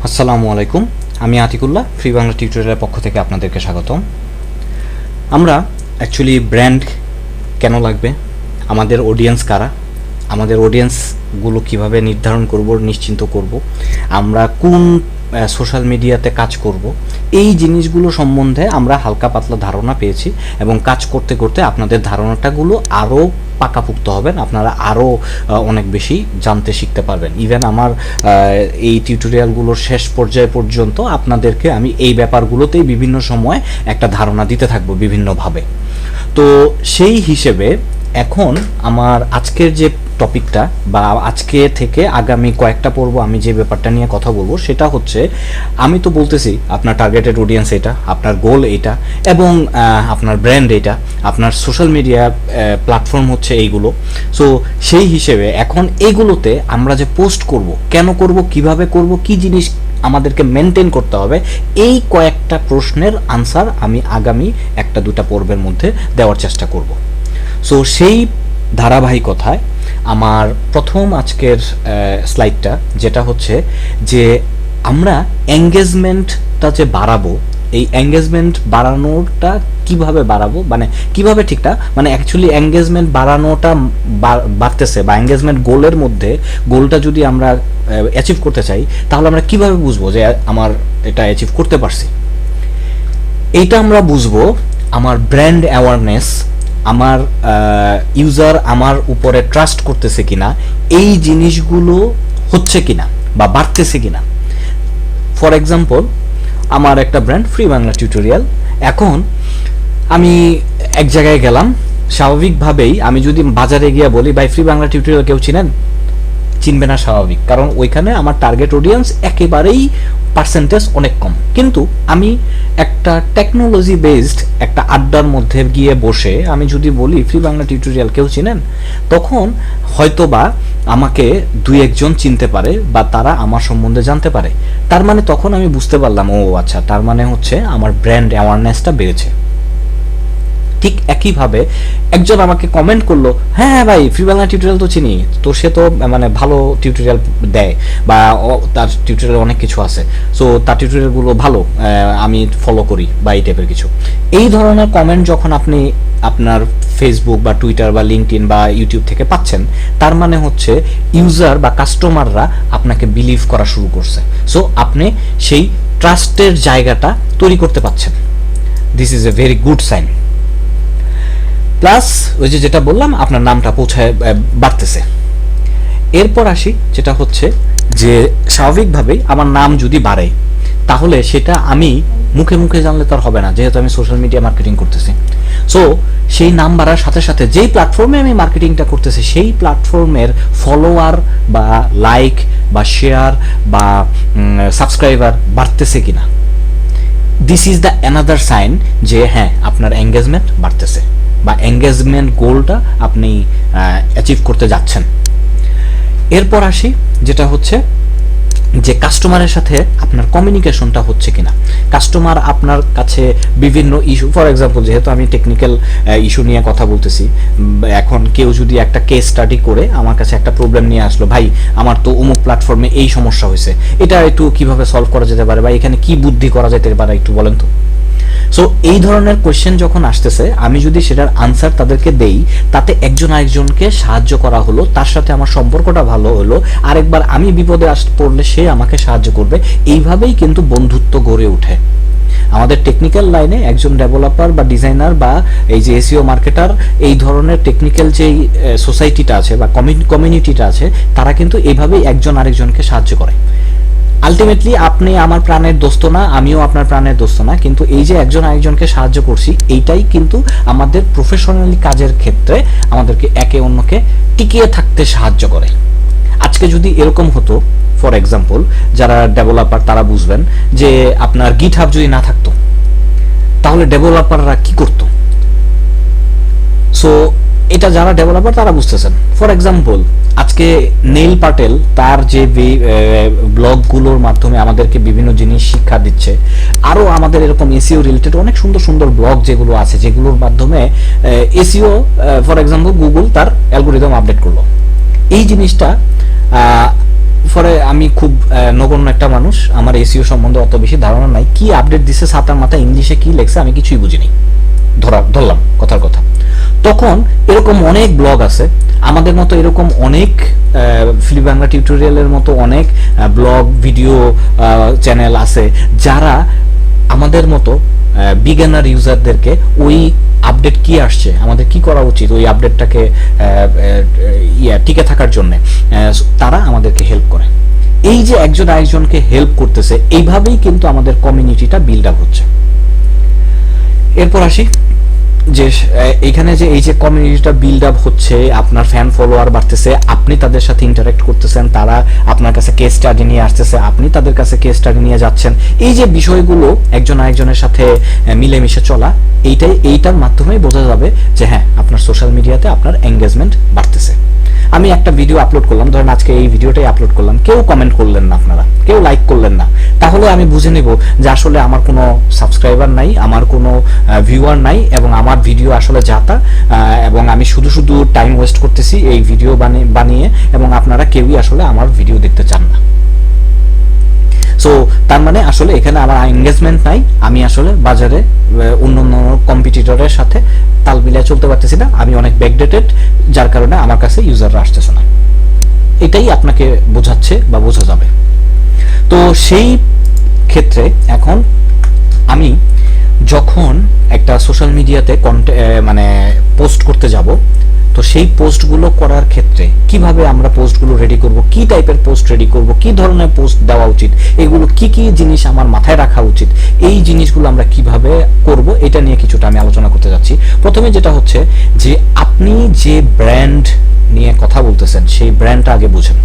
আসসালামু আলাইকুম, আমি আতিকুল্লাহ ফ্রি বাংলা টিউটোরিয়ালের পক্ষ থেকে আপনাদেরকে স্বাগতম। আমরা অ্যাকচুয়ালি ব্র্যান্ড কেন লাগবে, আমাদের অডিয়েন্স কারা, আমাদের অডিয়েন্সগুলো কিভাবে নির্ধারণ করব, নিশ্চিন্ত করব, আমরা কোন সোশ্যাল মিডিয়াতে কাজ করব, এই জিনিসগুলো সম্বন্ধে আমরা হালকা পাতলা ধারণা পেয়েছি এবং কাজ করতে করতে আপনাদের ধারণাটাগুলো আরও পাকাপোক্ত হবেন, আপনারা আরও অনেক বেশি জানতে শিখতে পারবেন। ইভেন আমার এই টিউটোরিয়ালগুলোর শেষ পর্যায়ে পর্যন্ত আপনাদেরকে আমি এই ব্যাপারগুলোতেই বিভিন্ন সময় একটা ধারণা দিতে থাকবো বিভিন্নভাবে। তো সেই হিসেবে এখন আমার আজকের যে টপিকটা বা আজকে থেকে আগামী কয়েকটা পর্ব আমি যে ব্যাপারটা নিয়ে কথা বলবো সেটা হচ্ছে, আমি তো বলতেছি আপনার টার্গেটেড অডিয়েন্স এটা, আপনার গোল এটা, এবং আপনার ব্র্যান্ড এটা, আপনার সোশ্যাল মিডিয়া প্ল্যাটফর্ম হচ্ছে এইগুলো। সো সেই হিসেবে এখন এইগুলোতে আমরা যে পোস্ট করব, কেন করব, কিভাবে করব, কি জিনিস আমাদেরকে মেনটেন করতে হবে, এই কয়েকটা প্রশ্নের আনসার আমি আগামী একটা দুটা পর্বের মধ্যে দেওয়ার চেষ্টা করব। সো সেই ধারাবাহিকতায় আমার প্রথম আজকের স্লাইডটা যেটা হচ্ছে যে আমরা এঙ্গেজমেন্টটা যে বাড়াবো, এই এঙ্গেজমেন্ট বাড়ানোটা কিভাবে বাড়াবো, মানে কিভাবে ঠিকটা, মানে অ্যাকচুয়ালি এঙ্গেজমেন্ট বাড়ানোটা বাড়তেছে বা এঙ্গেজমেন্ট গোলের মধ্যে গোলটা যদি আমরা অ্যাচিভ করতে চাই তাহলে আমরা কিভাবে বুঝবো যে আমার এটা অ্যাচিভ করতে পারছি। এইটা আমরা বুঝবো আমার ব্র্যান্ড অ্যাওয়ারনেস, আমার ইউজার আমার উপরে ট্রাস্ট করতেছে কিনা, এই জিনিসগুলো হচ্ছে কিনা বা বাড়তেছে কিনা। ফর এক্সাম্পল, আমার একটা ব্র্যান্ড ফ্রি বাংলা টিউটোরিয়াল, এখন আমি এক জায়গায় গেলাম, স্বাভাবিকভাবেই আমি যদি বাজারে গিয়ে বলি ভাই ফ্রি বাংলা টিউটোরিয়াল কেউ চিনেন, চিনবে না, স্বাভাবিক, কারণ ওইখানে আমার টার্গেট অডিয়েন্স একেবারেই পার্সেন্টেজ অনেক কম। কিন্তু আমি একটা টেকনোলজি বেসড একটা আড্ডার মধ্যে গিয়ে বসে আমি যদি বলি ফ্রি বাংলা টিউটোরিয়াল কেউ চিনেন, তখন হয়তোবা আমাকে দুই একজন চিনতে পারে বা তারা আমার সম্বন্ধে জানতে পারে। তার মানে তখন আমি বুঝতে পারলাম, ও আচ্ছা, তার মানে হচ্ছে আমার ব্র্যান্ড অ্যাওয়ারনেসটা বেড়েছে। ঠিক একইভাবে একজন আমাকে কমেন্ট করলো, হ্যাঁ ভাই ফ্রি বাংলা টিউটোরিয়াল তো চিনি, তো সে তো মানে ভালো টিউটোরিয়াল দেয় বা তার টিউটোরিয়াল অনেক কিছু আছে, সো তার টিউটোরিয়ালগুলো ভালো, আমি ফলো করি বা এই টাইপের কিছু। এই ধরনের কমেন্ট যখন আপনি আপনার ফেসবুক বা টুইটার বা লিঙ্কডইন বা ইউটিউব থেকে পাচ্ছেন, তার মানে হচ্ছে ইউজার বা কাস্টমাররা আপনাকে বিলিভ করা শুরু করছে। সো আপনি সেই ট্রাস্টের জায়গাটা তৈরি করতে পারছেন। This is a very good sign. Plus ওই যে যেটা বললাম, আপনার নামটা পৌঁছায় বাড়তেছে। এরপর আসি যেটা হচ্ছে যে স্বাভাবিকভাবেই আমার নাম যদি বাড়ে তাহলে সেটা আমি মুখে মুখে জানলে তো আর হবে না, যেহেতু আমি সোশ্যাল মিডিয়া মার্কেটিং করতেছি। সো সেই নাম বাড়ার সাথে সাথে যেই প্ল্যাটফর্মে আমি মার্কেটিংটা করতেছি সেই প্ল্যাটফর্মের ফলোয়ার বা লাইক বা শেয়ার বা সাবস্ক্রাইবার বাড়তেছে কিনা, this is the another sign যে হ্যাঁ আপনার এঙ্গেজমেন্ট বাড়তেছে বা এঙ্গেজমেন্ট গোলটা আপনি অ্যাচিভ করতে যাচ্ছেন। এরপর আসি যেটা হচ্ছে যে কাস্টমারের সাথে আপনার কমিউনিকেশনটা হচ্ছে কিনা। কাস্টমার আপনার কাছে বিভিন্ন ইস্যু, ফর এক্সাম্পল যেহেতু আমি টেকনিক্যাল ইস্যু নিয়ে কথা বলতেছি, এখন কেউ যদি একটা কেস স্টাডি করে আমার কাছে একটা প্রবলেম নিয়ে আসলো, ভাই আমার তো অমুক প্ল্যাটফর্মে এই সমস্যা হয়েছে, এটা একটু কিভাবে সলভ করা যেতে পারে বা এখানে কি বুদ্ধি করা যেতে পারে একটু বলেন তো। সো এই ধরনের কোয়েশ্চেন যখন আসতেছে, আমি যদি সেটার আনসার তাদেরকে দেই, তাতে একজন আরেকজনকে সাহায্য করা হলো, তার সাথে আমার সম্পর্কটা ভালো হলো, আরেকবার আমি বিপদে পড়লে সে আমাকে সাহায্য করবে, এইভাবেই কিন্তু বন্ধুত্ব গড়ে ওঠে। আমাদের টেকনিক্যাল লাইনে একজন ডেভেলপার বা ডিজাইনার বা এই যে এসইও মার্কেটার, এই ধরনের টেকনিক্যাল যে সোসাইটিটা আছে বা কমিউনিটিটা আছে, তারা কিন্তু এইভাবেই একজন আরেকজনকে সাহায্য করে। আলটিমেটলি আপনি আমার প্রাণের দোস্ত না, আমিও আপনার প্রাণের দোস্ত না, কিন্তু এই যে একজন আরেকজনকে সাহায্য করছি, এইটাই কিন্তু আমাদের প্রফেশনালি কাজের ক্ষেত্রে আমাদেরকে একে অন্যকে টিকিয়ে থাকতে সাহায্য করে। আজকে যদি এরকম হতো, ফর এক্সাম্পল যারা ডেভেলপার তারা বুঝবেন যে আপনার গিটহাব যদি না থাকতো তাহলে ডেভেলপাররা কি করতো। সো এটা যারা ডেভেলপার তারা বুঝতেছেন। ফর এক্সাম্পল আজকে নেইল পাটেল তার যে ব্লগগুলোর মাধ্যমে আমাদেরকে বিভিন্ন জিনিস শিক্ষা দিচ্ছে, আরও আমাদের এরকম এসইও রিলেটেড অনেক সুন্দর সুন্দর ব্লগ যেগুলো আছে, যেগুলোর মাধ্যমে এসইও, ফর এক্সাম্পল গুগল তার অ্যালগোরিদম আপডেট করলো। এই জিনিসটা ফলে আমি খুব নগণ্য একটা মানুষ, আমার এসিও সম্বন্ধে অত বেশি ধারণা নাই, কি আপডেট দিছে সাতার মাথা ইংলিশে কি লেখছে আমি কিছুই বুঝিনি, ধরলাম কথার কথা। তখন এরকম অনেক ব্লগ আছে আমাদের মতো, এরকম অনেক ফ্রি বাংলা টিউটোরিয়ালের মতো অনেক ব্লগ ভিডিও চ্যানেল আছে যারা আমাদের মতো বিগিনার ইউজারদেরকে ওই আপডেট কি আসছে, আমাদের কি করা উচিত ওই আপডেটটাকে টিকে থাকার জন্য, তারা আমাদেরকে হেল্প করে। এই যে একজন আরেকজনকে হেল্প করতেছে, এইভাবেই কিন্তু আমাদের কমিউনিটিটা বিল্ড আপ হচ্ছে। এরপর আসি যে এখানে যে এই যে কমিউনিটিটা বিল্ড আপ হচ্ছে, আপনার ফ্যান ফলোয়ার বাড়তেছে, আপনি তাদের সাথে ইন্টারঅ্যাক্ট করতেছেন, তারা আপনার কাছে কেস স্টাডি নিয়ে আসতেছে, আপনি তাদের কাছে কেস স্টাডি নিয়ে যাচ্ছেন, এই যে বিষয়গুলো একজন আরেকজনের সাথে মিলেমিশে চলা, এইটার মাধ্যমেই বোঝা যাবে যে হ্যাঁ আপনার সোশ্যাল মিডিয়াতে আপনার এঙ্গেজমেন্ট বাড়তেছে। আমি একটা ভিডিও আপলোড করলাম, ধরেন আজকে এই ভিডিওটাই আপলোড করলাম, কেউ কমেন্ট করলেন না, আপনারা কেউ লাইক করলেন না, তাহলে আমি বুঝে নেব যে আসলে আমার কোনো সাবস্ক্রাইবার নাই, আমার কোনো ভিউয়ার নাই, এবং আমার ভিডিও আসলে যাতা, এবং আমি শুধু শুধু টাইম ওয়েস্ট করতেছি এই ভিডিও বানিয়ে, এবং আপনারা কেউই আসলে আমার ভিডিও দেখতে চান না। সো তার মানে আসলে এখানে আমার এঙ্গেজমেন্ট নাই, আমি আসলে বাজারে অন্যান্য কম্পিটিটরের সাথে তাল মিলিয়ে চলতে পারতেছি না, আমি অনেক ব্যাকডেটেড, যার কারণে আমার কাছে ইউজাররা আসতেছে না। এটাই আপনাকে বোঝাচ্ছে বা বোঝা যাবে। তো সেই ক্ষেত্রে এখন আমি যখন একটা সোশ্যাল মিডিয়াতে মানে পোস্ট করতে যাব, তো সেই পোস্টগুলো করার ক্ষেত্রে কিভাবে আমরা পোস্টগুলো রেডি করব, কি টাইপের পোস্ট রেডি করব, কি ধরনের পোস্ট দেওয়া উচিত, এগুলো কি কি জিনিস আমার মাথায় রাখা উচিত, এই জিনিসগুলো আমরা কিভাবে করব, এটা নিয়ে কিছুটা আমি আলোচনা করতে যাচ্ছি। প্রথমে যেটা হচ্ছে যে আপনি যে ব্র্যান্ড নিয়ে কথা বলতেছেন সেই ব্র্যান্ডটা আগে বোঝেন,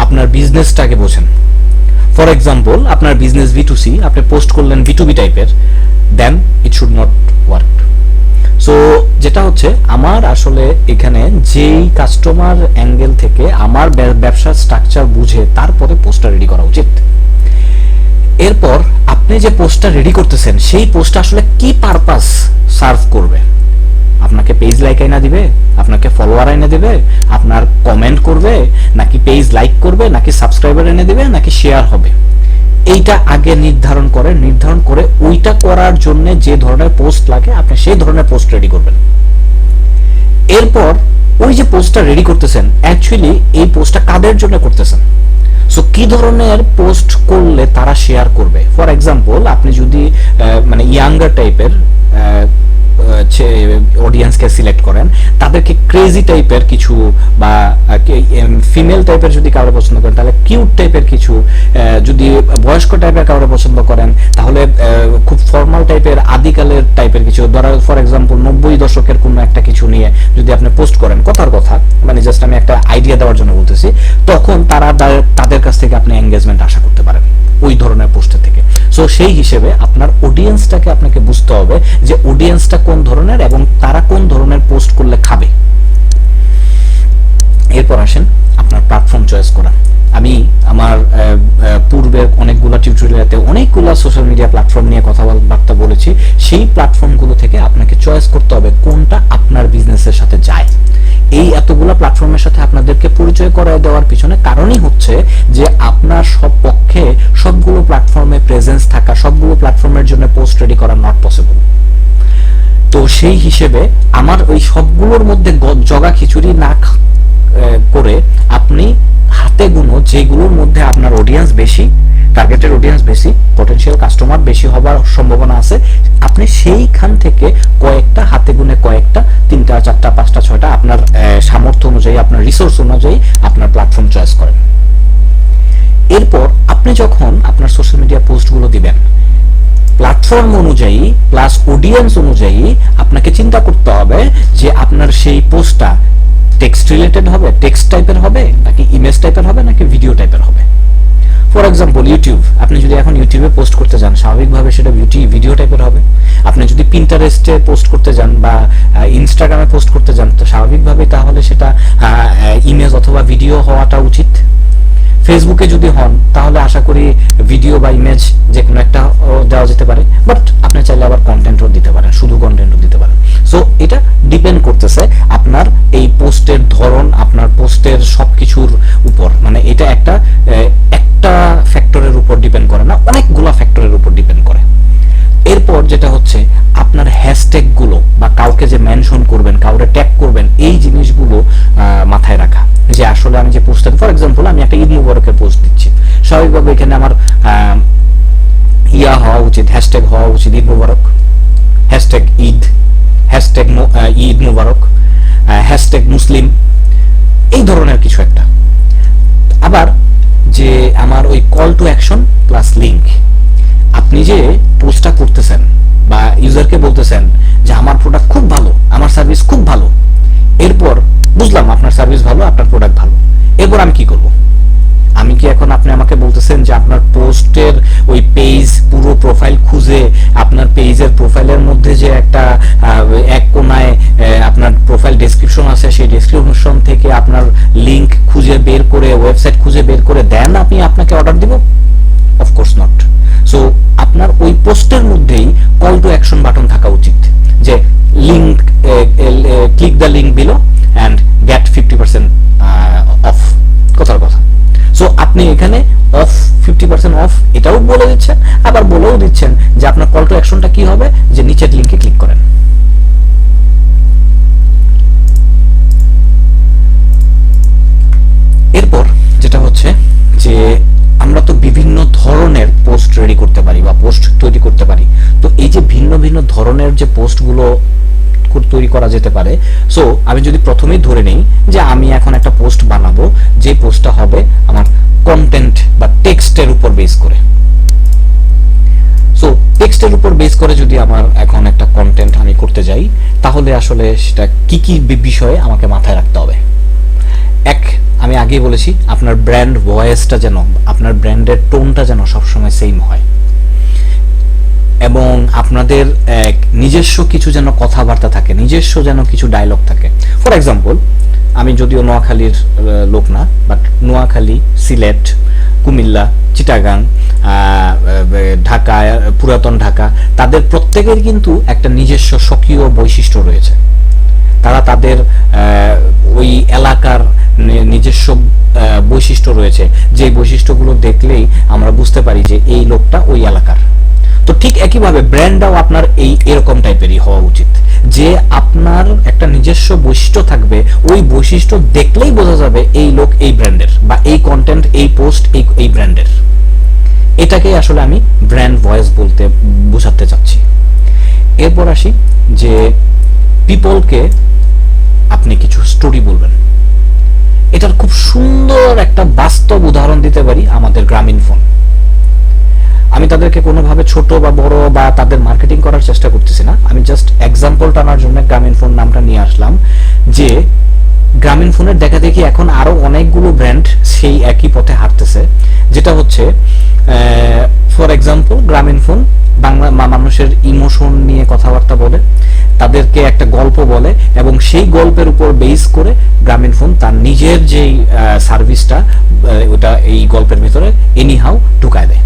আপনার বিজনেসটা আগে বোঝেন। ফর এক্সাম্পল আপনার বিজনেস B2C, আপনি পোস্ট করলেন B2B টাইপের, then it should not work. So যেটা হচ্ছে আমার আসলে এখানে যেই কাস্টমার অ্যাঙ্গেল থেকে আমার ব্যবসার স্ট্রাকচার বুঝে তারপরে পোস্টটা রেডি করা উচিত। এরপর আপনি যে পোস্টটা রেডি করতেছেন সেই পোস্টটা আসলে কি পারপাস সার্ভ করবে, আপনাকে পেজ লাইক আইনা দিবে, আপনাকে ফলোয়ার এনে দিবে, আপনার কমেন্ট করবে, নাকি পেজ লাইক করবে, নাকি সাবস্ক্রাইবার এনে দিবে, নাকি শেয়ার হবে, এইটা আগে নির্ধারণ করে ওইটা করার জন্য যে ধরনের পোস্ট লাগে আপনি সেই ধরনের পোস্ট রেডি করবেন। এরপর ওই যে পোস্টটা রেডি করতেছেন, অ্যাকচুয়ালি এই পোস্টটা কাদের জন্য করতেছেন, সো কি ধরনের পোস্ট করলে তারা শেয়ার করবে। ফর এক্সাম্পল আপনি যদি মানে ইয়াঙ্গার টাইপের অডিয়েন্সকে সিলেক্ট করেন, তাদেরকে ক্রেজি টাইপের কিছু বা ফিমেল টাইপের যদি কাউরে পছন্দ করেন তাহলে কিউট টাইপের কিছু, যদি বয়স্ক টাইপের কাউরে পছন্দ করেন তাহলে খুব ফর্মাল টাইপের আদিকালের টাইপের কিছু, ধরো ফর এক্সাম্পল 90 দশকের কোনো একটা কিছু নিয়ে যদি আপনি পোস্ট করেন, কথার কথা মানে জাস্ট আমি একটা আইডিয়া দেওয়ার জন্য বলতেছি, তখন তাদের কাছ থেকে আপনি এঙ্গেজমেন্ট আশা করতে পারেন ওই ধরনের পোস্টের থেকে। সো সেই হিসেবে আপনার অডিয়েন্সটাকে আপনাকে বুঝতে হবে যে অডিয়েন্সটা কোন ধরনের এবং তারা কোন ধরনের পোস্ট করলে খাবে। এরপর আসেন আপনার প্ল্যাটফর্ম চয়েস করা। আমি আমার পূর্বের অনেকগুলো টিউটোরিয়ালে অনেকগুলো সোশ্যাল মিডিয়া প্ল্যাটফর্ম নিয়ে কথাবার্তা বলেছি, সেই প্ল্যাটফর্মগুলো থেকে আপনাকে চয়েস করতে হবে কোনটা আপনার বিজনেসের সাথে যায়। এই এতগুলো প্ল্যাটফর্মের সাথে আপনাদেরকে পরিচয় করায় দেওয়ার পিছনে কারণই হচ্ছে যে আপনার সব পক্ষে সবগুলো প্ল্যাটফর্মে প্রেজেন্স থাকা, সবগুলো প্ল্যাটফর্মের জন্য পোস্ট রেডি করা নট পসিবল। তো সেই হিসেবে আমার ওই সবগুলোর মধ্যে জগা খিচুড়ি না করে আপনি হাতে গুনো যেগুলোর মধ্যে আপনার অডিয়েন্স বেশি, টার্গেটেড অডিয়েন্স বেশি, পটেনশিয়াল কাস্টমার বেশি হবার সম্ভাবনা আছে, আপনি সেইখান থেকে কয়েকটা হাতে গুনে কয়েকটা 3টা 4টা 5টা 6টা আপনার সামর্থ্য অনুযায়ী, আপনার রিসোর্স অনুযায়ী আপনার প্ল্যাটফর্ম চয়েস করেন। এরপর আপনি যখন আপনার সোশ্যাল মিডিয়া পোস্টগুলো দিবেন, প্ল্যাটফর্ম অনুযায়ী প্লাস অডিয়েন্স অনুযায়ী আপনাকে চিন্তা করতে হবে যে আপনার সেই পোস্টটা টেক্সট রিলেটেড হবে, টেক্সট টাইপের হবে, নাকি ইমেজ টাইপের হবে, নাকি ভিডিও টাইপের হবে। ফর এক্সাম্পল ইউটিউব, আপনি যদি এখন ইউটিউবে পোস্ট করতে যান স্বাভাবিকভাবে সেটা ভিডিও টাইপের হবে। আপনি যদি পিন্টারেস্টে পোস্ট করতে যান বা ইনস্টাগ্রামে পোস্ট করতে যান তো স্বাভাবিকভাবে তাহলে সেটা ইমেজ অথবা ভিডিও হওয়াটা উচিত। ফেসবুকে যদি হন তাহলে আশা করি ভিডিও বা ইমেজ যে কোনো একটা দেওয়া যেতে পারে, বাট আপনি চাইলে আবার কন্টেন্টও দিতে পারেন, শুধু কন্টেন্টও দিতে পারেন। সো এটা ডিপেন্ড করতেছে আপনার এই পোস্টের ধরন, আপনার পোস্টের সবকিছুর উপর। মানে এটা একটা একটা ফ্যাক্টরের উপর ডিপেন্ড করে না, অনেকগুলা ফ্যাক্টরের উপর ডিপেন্ড করে। এরপর যেটা হচ্ছে আপনার হ্যাশট্যাগ গুলো বা কাউকে যে মেনশন করবেন, কাউকে ট্যাগ করবেন, এই জিনিসগুলো মাথায় রাখা। যে আসলে আমি যে পোস্টটা, ফর এক্সাম্পল আমি একটা ঈদ মুবারকের পোস্ট দিচ্ছি, স্বাভাবিকভাবে এখানে আমার হওয়া উচিত, হ্যাশট্যাগ হওয়া উচিত ঈদ মুবারক, হ্যাশট্যাগ ঈদ, হ্যাশট্যাগ ঈদ মুবারক, হ্যাশট্যাগ মুসলিম, এই ধরনের কিছু একটা। আবার যে আমার ওই call to action plus link, আপনি যে পোস্টটা করতেছেন বা ইউজারকে বলতেছেন যে আমার প্রোডাক্ট খুব ভালো, আমার সার্ভিস খুব ভালো, এরপর বুঝলাম আপনার সার্ভিস ভালো, আপনার প্রোডাক্ট ভালো, এরপর আমি কি করব? আমি কি এখন, আপনি আমাকে বলতেছেন যে আপনার পোস্টের ওই পেজ পুরো প্রোফাইল খুঁজে, আপনার পেজের প্রোফাইলের মধ্যে যে একটা এক কোনায় আপনার প্রোফাইল ডেসক্রিপশন আছে, সেই ডেসক্রিপশন থেকে আপনার লিংক খুঁজে বের করে, ওয়েবসাইট খুঁজে বের করে দেন আমি আপনাকে অর্ডার দিব? Of course not. সো আপনার ওই পোস্টের মধ্যেই কল টু অ্যাকশন বাটন থাকা উচিত, যে link, click the link below and get 50% off, কথার কথা। সো আপনি এখানে অফ 50% অফ এটাও বলে দিচ্ছেন, আবার বলেও দিচ্ছেন যে আপনার কল টু অ্যাকশনটা কি হবে, যে নিচের লিংকে ক্লিক করেন। এরপর যেটা হচ্ছে যে আমরা তো বিভিন্ন ধরনের পোস্ট রেডি করতে পারি বা পোস্ট তৈরি করতে পারি। তো এই যে ভিন্ন ভিন্ন ধরনের যে পোস্টগুলো তৈরি করা যেতে পারে, সো আমি যদি প্রথমেই ধরে নেই যে আমি এখন একটা পোস্ট বানাবো, যে পোস্টটা হবে আমার কন্টেন্ট বা টেক্সটের উপর বেস করে। সো টেক্সটের উপর বেস করে যদি আমার এখন একটা কন্টেন্ট আমি করতে যাই, তাহলে আসলে সেটা কি কি বিষয়ে আমাকে মাথায় রাখতে হবে। এক, আমি আগেই বলেছি আপনার ব্র্যান্ড ভয়েসটা যেন, আপনার ব্র্যান্ডের টোনটা যেন সবসময় সেম হয়, এবং আপনাদের নিজস্ব কিছু যেন কথাবার্তা থাকে, নিজস্ব যেন কিছু ডায়লগ থাকে। ফর এক্সাম্পল, আমি যদিও নোয়াখালীর লোক না, বাট নোয়াখালী, সিলেট, কুমিল্লা, চিটাগাং, ঢাকা, পুরাতন ঢাকা, তাদের প্রত্যেকের কিন্তু একটা নিজস্ব স্বকীয় বৈশিষ্ট্য রয়েছে। তারা তাদের ওই এলাকার নিজস্ব বৈশিষ্ট্য রয়েছে, যে বৈশিষ্ট্যগুলো দেখলেই আমরা বুঝতে পারি যে এই লোকটা ওই এলাকার। তো ঠিক একইভাবে ব্র্যান্ডটাও আপনার এরকম টাইপেরই হওয়া উচিত, যে আপনার একটা নিজস্ব বৈশিষ্ট্য থাকবে, ওই বৈশিষ্ট্য দেখলেই বোঝা যাবে এই লোক এই ব্র্যান্ডের, বা এই কন্টেন্ট, এই পোস্ট এই ব্র্যান্ডের। এটাকেই আসলে আমি ব্র্যান্ড ভয়েস বলতে বোঝাতে চাচ্ছি। এরপর আসি যে পিপলকে আপনি কিছু স্টোরি বলবেন। এটার খুব সুন্দর একটা বাস্তব উদাহরণ দিতে পারি আমাদের গ্রামীণ ফোন। আমি তাদেরকে কোনোভাবে ছোট বা বড় বা তাদের মার্কেটিং করার চেষ্টা করতেছি না, আমি জাস্ট এক্সাম্পল টানার জন্য গ্রামীণ ফোন নামটা নিয়ে আসলাম। যে গ্রামীণ ফোনের দেখা দেখি এখন আরো অনেকগুলো ব্র্যান্ড সেই একই পথে হাঁটতেছে, যেটা হচ্ছে ফর এক্সাম্পল গ্রামীণ ফোন বাংলা মানুষের ইমোশন নিয়ে কথাবার্তা বলে, তাদেরকে একটা গল্প বলে, এবং সেই গল্পের উপর বেস করে গ্রামীণ ফোন তার নিজের যেই সার্ভিসটা ওটা এই গল্পের ভিতরে এনিহাউ ঢুকায় দেয়।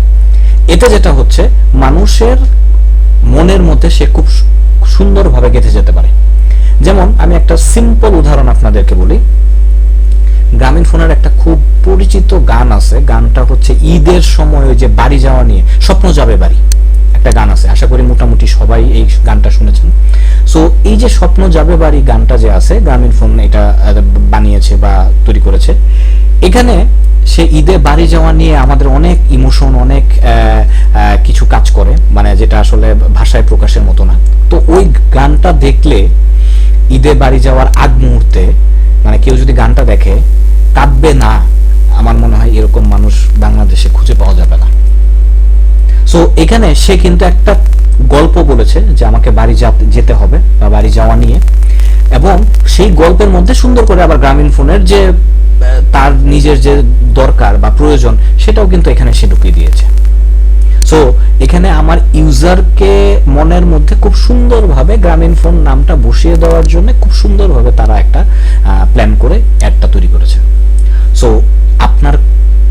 এতে যেটা হচ্ছে মানুষের মনের মধ্যে সে খুব সুন্দরভাবে গেঁথে যেতে পারে। যেমন আমি একটা সিম্পল উদাহরণ আপনাদেরকে বলি, গ্রামীণ ফোনের একটা খুব পরিচিত গান আছে, গানটা হচ্ছে ঈদের সময় ওই যে বাড়ি যাওয়া নিয়ে, স্বপ্ন যাবে বাড়ি, একটা গান আছে, আশা করি মোটামুটি সবাই এই গানটা শুনেছেন। সো এই যে স্বপ্ন যাবে বাড়ি গানটা যে আছে, গ্রামীণ ফোন এটা বানিয়েছে বা তৈরি করেছে। এখানে সে ঈদে বাড়ি যাওয়া নিয়ে আমাদের অনেক ইমোশন, অনেক কিছু কাজ করে, মানে যেটা আসলে ভাষায় প্রকাশের মতো না। তো ওই গানটা দেখলে ঈদে বাড়ি যাওয়ার আগ মুহূর্তে, মানে কেউ যদি গানটা দেখে কাঁদবে না, আমার মনে হয় এরকম মানুষ বাংলাদেশে খুঁজে পাওয়া যাবে না। সো এখানে সে কিন্তু একটা গল্প বলেছে যে আমাকে বাড়ি যেতে হবে বা বাড়ি যাওয়া নিয়ে, এবং সেই গল্পের মধ্যে সুন্দর করে আবার গ্রামীণ ফোনের যে তার নিজের যে দরকার বা প্রয়োজন সেটাও কিন্তু এখানে সে ঢুকিয়ে দিয়েছে। সো এখানে আমার ইউজারকে মনের মধ্যে খুব সুন্দরভাবে গ্রামীণ ফোন নামটা বসিয়ে দেওয়ার জন্য খুব সুন্দরভাবে তারা একটা প্ল্যান করে অ্যাডটা তৈরি করেছে। সো আপনার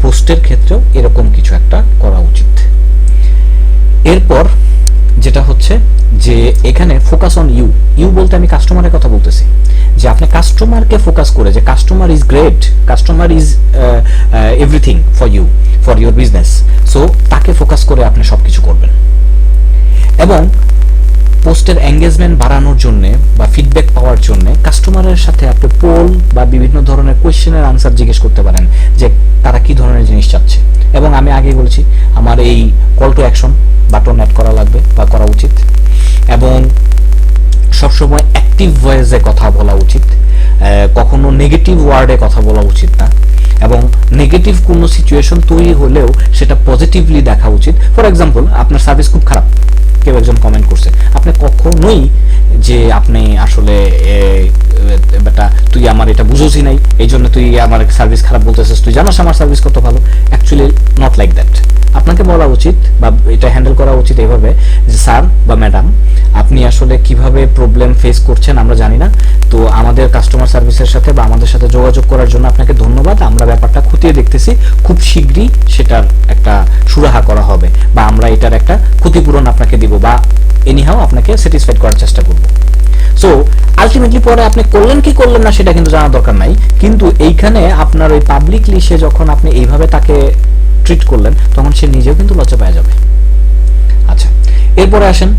পোস্টের ক্ষেত্রেও এরকম কিছু একটা করা উচিত। এরপর যেটা হচ্ছে যে এখানে ফোকাস অন ইউ। ইউ বলতে আমি কাস্টমারের কথা বলতেছি, যে আপনি কাস্টমারকে ফোকাস করে, যে customer is great, customer is everything for you, for your business. So তাকে ফোকাস করে আপনি সবকিছু করবেন। এবং পোস্টের এঙ্গেজমেন্ট বাড়ানোর জন্য বা ফিডব্যাক পাওয়ার জন্য কাস্টমারের সাথে আপনি পোল বা বিভিন্ন ধরনের কোয়েশ্চেনের আনসার জিজ্ঞেস করতে পারেন, যে তারা কি ধরনের জিনিস চাচ্ছে। এবং আমি আগেই বলেছি, আমার এই call to action button add করা লাগবে বা করা উচিত। এবং সবসময় অ্যাক্টিভ ভয়েসে কথা বলা উচিত, কখনো নেগেটিভ ওয়ার্ডে কথা বলা উচিত না। এবং নেগেটিভ কোনো সিচুয়েশন তৈরি হলেও সেটা পজিটিভলি দেখা উচিত। ফর এক্সাম্পল, আপনার সার্ভিস খুব খারাপ, কেউ একজন কমেন্ট করছে, আপনি কখনোই যে আপনি আসলে বেটা তুই আমার এটা বুঝোসই নাই, এই জন্য তুই আমার সার্ভিস খারাপ বলতেছিস, তুই জানাস আমার সার্ভিস কত ভালো। Actually not like that. আপনাকে বলা উচিত বা এটা হ্যান্ডেল করা উচিত এইভাবে যে স্যার বা ম্যাডাম, আপনি আসলে কিভাবে প্রবলেম ফেস করছেন আমরা জানি না, তো আমাদের কাস্টমার সার্ভিসের সাথে বা আমাদের সাথে যোগাযোগ করার জন্য আপনাকে ধন্যবাদ। আমরা ব্যাপারটা খতিয়ে দেখতেছি, খুব শীঘ্রই সেটার একটা সুরাহা করা হবে বা আমরা এটার একটা ক্ষতিপূরণ আপনাকে দিব বা এনিহাও আপনাকে স্যাটিসফাইড করার চেষ্টা করব। সো আলটিমেটলি পরে আপনি করলেন কি করলেন না সেটা কিন্তু জানা দরকার নাই, কিন্তু এইখানে আপনার ওই পাবলিকলি সে যখন আপনি এইভাবে তাকে ট্রিট করলেন তখন সে নিজেও কিন্তু লজ্জা পেয়ে যাবে। আচ্ছা, এরপরে আসেন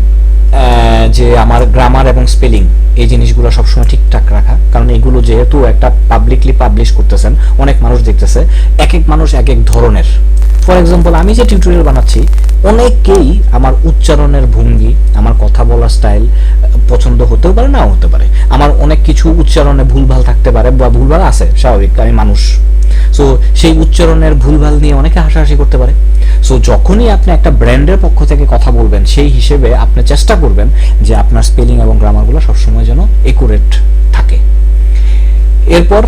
যে আমার গ্রামার এবং স্পেলিং এই জিনিসগুলো সবসময় ঠিকঠাক রাখা, কারণ এগুলো যেহেতু একটা পাবলিকলি পাবলিশ করতেছেন, অনেক মানুষ দেখতেছে, এক এক মানুষ এক এক ধরনের। ফর এক্সাম্পল, আমি যে টিউটোরিয়াল বানাচ্ছি অনেকেই আমার উচ্চারণের ভঙ্গি, আমার কথা বলার স্টাইল পছন্দ হতেও পারে, নাও হতে পারে। আমার অনেক কিছু উচ্চারণে ভুলভাল থাকতে পারে বা ভুলভাল আছে, স্বাভাবিক, আমি মানুষ। সো সেই উচ্চারণের ভুলভাল নিয়ে অনেকে হাসাহাসি করতে পারে। সো যখনই আপনি একটা ব্র্যান্ডের পক্ষ থেকে কথা বলবেন, সেই হিসেবে আপনি চেষ্টা করবেন যে আপনার স্পেলিং এবং গ্রামারগুলো সবসময় যেন একুরেট থাকে। এরপর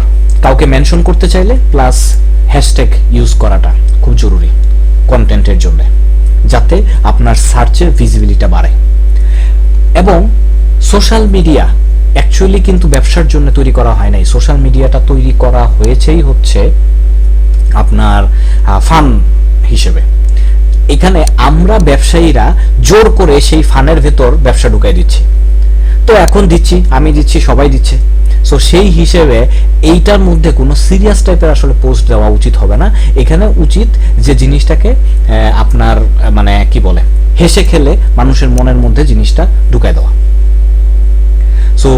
কাউকে মেনশন করতে চাইলে প্লাস হ্যাশট্যাগ ইউজ করাটা খুব জরুরি কন্টেন্টের জন্য, যাতে আপনার সার্চের ভিজিবিলিটি বাড়ে। এবং সোশ্যাল মিডিয়া অ্যাকচুয়ালি কিন্তু ব্যবসার জন্য তৈরি করা হয় নাই, সোশ্যাল মিডিয়াটা তৈরি করা হয়েছেই হচ্ছে আপনার ফান হিসেবে। এখানে আমরা ব্যবসায়ীরা জোর করে সেই ফানের ভেতর ব্যবসা ঢুকাই দিচ্ছি, তো এখন দিচ্ছি, আমি দিচ্ছি, সবাই দিচ্ছে। সো সেই হিসেবে এইটার মধ্যে কোনো সিরিয়াস টাইপের আসলে পোস্ট দেওয়া উচিত হবে না। এখানে উচিত যে জিনিসটাকে আপনার মানে কি বলে, হেসে খেলে মানুষের মনের মধ্যে জিনিসটা ঢুকাই দেওয়া। সো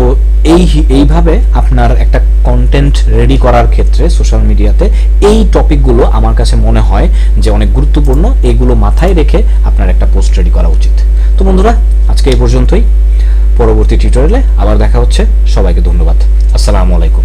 এইভাবে আপনার একটা কন্টেন্ট রেডি করার ক্ষেত্রে সোশ্যাল মিডিয়াতে এই টপিকগুলো আমার কাছে মনে হয় যে অনেক গুরুত্বপূর্ণ। এইগুলো মাথায় রেখে আপনার একটা পোস্ট রেডি করা উচিত। তো বন্ধুরা, আজকে এই পর্যন্তই। পরবর্তী টিউটোরিয়ালে আবার দেখা হচ্ছে। সবাইকে ধন্যবাদ। আসসালামু আলাইকুম।